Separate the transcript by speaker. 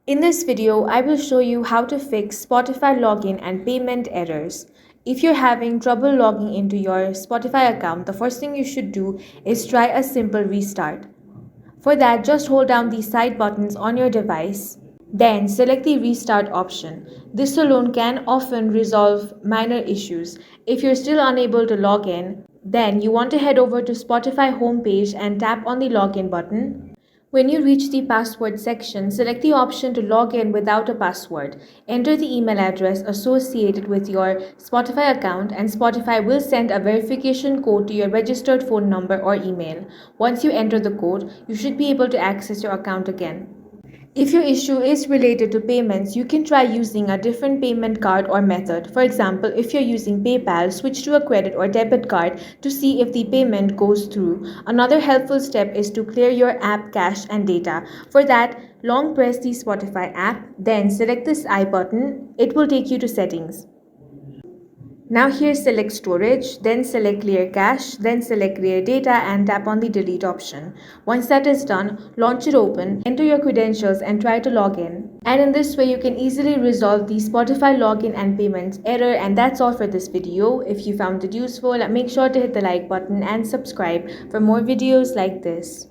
Speaker 1: In this video, I will show you how to fix Spotify login and payment errors. If you're having trouble logging into your Spotify account, the first thing you should do is try a simple restart. For that, just hold down the side buttons on your device, then select the restart option. This alone can often resolve minor issues. If you're still unable to log in, then you want to head over to Spotify homepage and tap on the login button. When you reach the password section, select the option to log in without a password. Enter the email address associated with your Spotify account, and Spotify will send a verification code to your registered phone number or email. Once you enter the code, you should be able to access your account again. If your issue is related to payments, you can try using a different payment card or method. For example, if you're using PayPal, switch to a credit or debit card to see if the payment goes through. Another helpful step is to clear your app cache and data. For that, long press the Spotify app, then select this I button. It will take you to settings. Now here select storage, then select clear cache, then select clear data and tap on the delete option. Once that is done, launch it open, enter your credentials and try to log in. And in this way you can easily resolve the Spotify login and payments error. And that's all for this video. If you found it useful, make sure to hit the like button and subscribe for more videos like this.